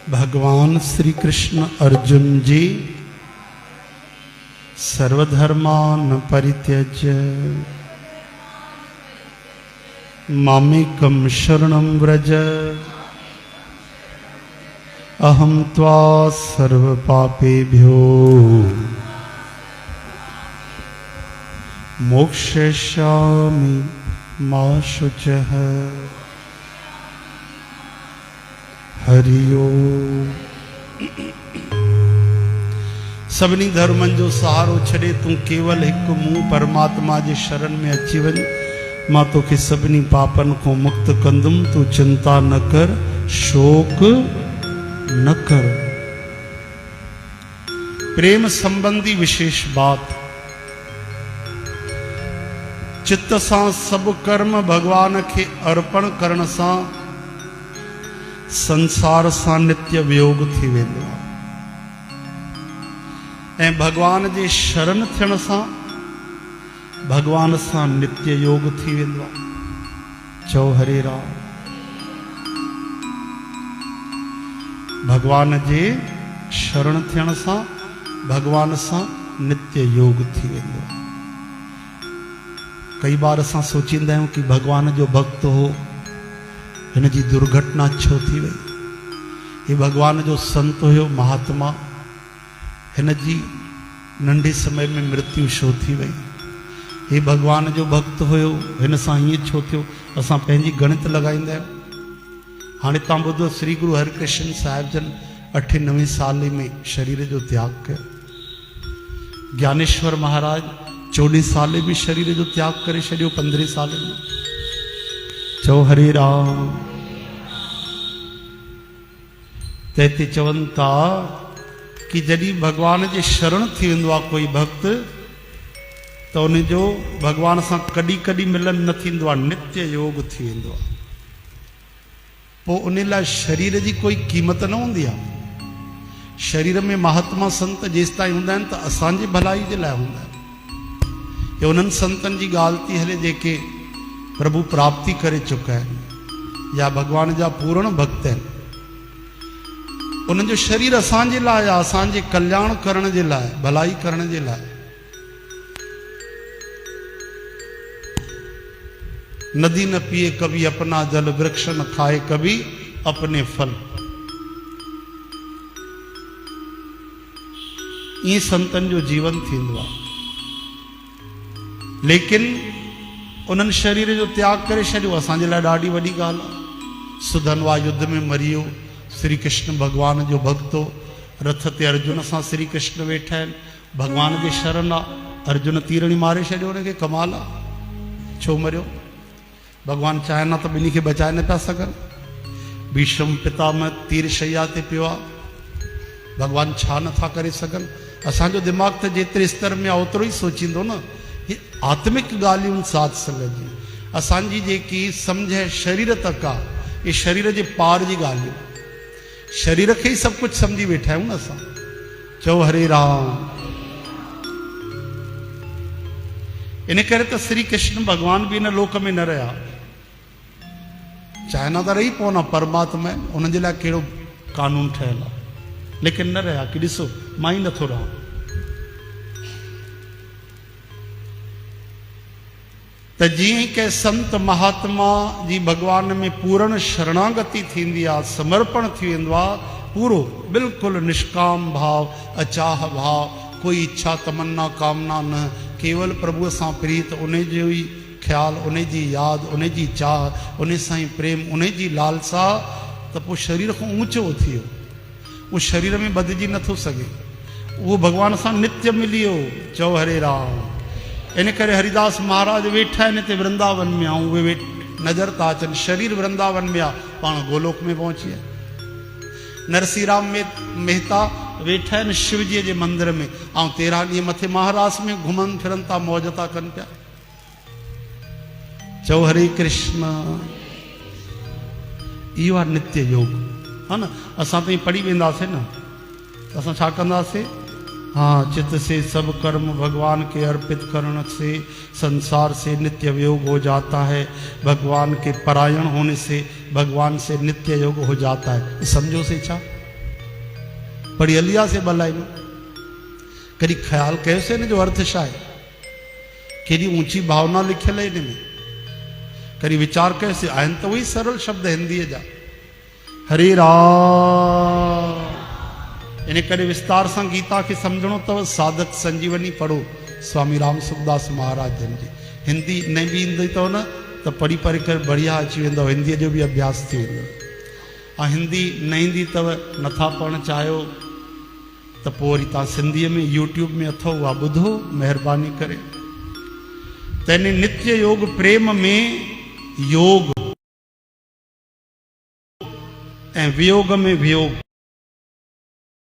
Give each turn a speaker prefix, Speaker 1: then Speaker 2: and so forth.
Speaker 1: भगवान श्री कृष्ण अर्जुन जी सर्वधर्मान परित्यज्य मामेकं शरणं व्रज अहं त्वा सर्वपापेभ्यो मोक्षयिष्यामि मा शुचः। हरि ओम। सभिनी धर्मन जो सहारो छड़े तू केवल एक मुंह परमात्मा जे शरण में अची वञ, मां तोखे सभिनी पापन को मुक्त कंदुम। तू चिंता न कर, शोक न कर। प्रेम संबंधी विशेष बात, चित्त सां सब कर्म भगवान के अर्पण करण सां संसार सां नित्य वियोग थी वेंदो आहे ऐं भगवान जे शरण थियण सां भगवान सां नित्य योग थी वेंदो आहे। चओ हरे राम। भगवान जे शरण थियण सां भगवान सां नित्य योग थी वेंदो आहे। कई बार असां सोचींदा आहियूं कि भगवान जो भक्त हो, हिन जी दुर्घटना छो थी वई। ये भगवान जो संत हुयो, महात्मा, हिन जी नंढे समय में मृत्यु छो थी वई। ये भगवान जो भक्त हुयो, हिन सां हीअं छो थियो। असां पंहिंजी गणित लॻाईंदा आहियूं। हाणे तव्हां ॿुधो, श्री गुरु हरिकृष्ण साहिब जन 8-9 साल में शरीर जो त्याग कयो। ज्ञानेश्वर महाराज 14 साल में शरीर जो त्याग करे छॾियो, 15 साल में। चओ हरे राम। तैते चवनि था कि जॾहिं भगवान जे शरण थी वेंदो आहे कोई भक्त, त उनजो भगवान सां कॾहिं कॾहिं मिलन न थींदो आहे, नित्य योग थी वेंदो आहे। पोइ उन लाइ शरीर जी कोई क़ीमत न हूंदी आहे। शरीर में महात्मा संत जेसि ताईं हूंदा आहिनि त असांजी भलाई जे लाइ हूंदा आहिनि। इहो उन्हनि संतनि जी ॻाल्हि थी हले जेके प्रभु प्राप्ति करे चुका आहिनि या भगवान जा पूर्ण भक्त आहिनि। उन्हनि जो शरीर असांजे लाइ आहे, असांजे कल्याण करण जे लाइ, भलाई करण जे लाइ। नदी न पिए कभी अपना जल, वृक्ष न खाए कभी अपने फल। ये संतन जो जीवन थींदो आहे। लेकिन उन्हनि शरीर जो त्याग करे छॾियो, असांजे लाइ ॾाढी वॾी ॻाल्हि आहे। सुधनवा युद्ध में मरी वियो, श्री कृष्ण भगवान जो भक्त हो। रथ ते अर्जुन सां श्री कृष्ण वेठा आहिनि, भगवान जे शरण आहे। अर्जुन तीरणी मारे छॾियो हुनखे। कमाल आहे, छो मरियो? भगवान चाहिनि त ॿिन्ही खे बचाए न पिया सघनि। भीष्म पितामह तीर शैया ते पियो आहे, भगवान छा नथा करे सघनि? असांजो दिमाग़ त जेतिरे स्तर में आहे ओतिरो ई सोचींदो न। ये आत्मिक ॻाल्हियूं साथ संगत जी। असांजी जेकी सम्झ शरीर तक आहे, ये शरीर जे पार जी ॻाल्हियूं। शरीर खे ई सभु कुझु सम्झी वेठा आहियूं न असां। चओ हरे राम। इन करे त श्री कृष्ण भगवान बि इन लोक में न रहिया। चाइना त रही पवना परमात्मा, उन्हनि जे लाइ कहिड़ो कानून ठहियलु आहे, लेकिन न रहिया कि ॾिसो मां ई नथो रहां। त जीअं के संत महात्मा जी भगवान में पूर्ण शरणागति थींदी आहे, समर्पण थी वेंदो आहे, पूरो बिल्कुलु निष्काम भाव, अचाह भाव, कोई इच्छा तमन्ना कामना न, केवल प्रभु सां प्रीत, उन जो ई ख्याल, उन जी यादि, उन जी चाह, उन सां ई प्रेम, उन जी लालसा। त पोइ शरीर खां ऊंचो थी वियो, उहो शरीर में बदिजी नथो सघे, उहो भगवान सां नित्य मिली वियो। चओ हरे राम। इन करे हरिदास महाराज वेठा आहिनि हिते वृंदावन में, ऐं उहे नज़र था अचनि। शरीर वृंदावन में आहे, पाण गोलोक में पहुची विया। नरसिंहराम मेहता वेठा आहिनि शिवजीअ जे मंदिर में, ऐं 13 ॾींहं मथे महाराष्ट्र में घुमनि फिरनि था, मौज था कनि पिया। चओ हरे कृष्ण। इहो आहे नित्य योग, हा न। असां त पढ़ी वेंदासीं न, असां छा कंदासीं? हाँ, चित्त से सब कर्म भगवान के अर्पित करने से संसार से नित्य योग हो जाता है। भगवान के परायण होने से भगवान से नित्य योग हो जाता है। समझो से छा? पढ़ी हलिया से ॿ लाइनूं कॾहिं ख़्यालु कयोसीं हिन जो अर्थ छा आहे केॾी ऊंची भावना लिखियल आहे हिन में कॾहिं वीचार कयोसीं आहिनि त उहे सरल शब्द हिंदीअ जा हरे राम इन करे विस्तार सां गीता खे सम्झणो अथव साधक संजीवनी पढ़ो स्वामी राम सुखदास महाराज जन जी हिंदी न बि ईंदी अथव न त पढ़ी पढ़ी करे बढ़िया अची वेंदव हिंदीअ जो बि अभ्यास थी वेंदव ऐं हिंदी न ईंदी अथव नथा पढ़णु चाहियो त पोइ वरी तव्हां सिंधीअ में यूट्यूब में अथव उहा ॿुधो महिरबानी करे त इन नित्य योग प्रेम में योग ऐं वियोग में वियोग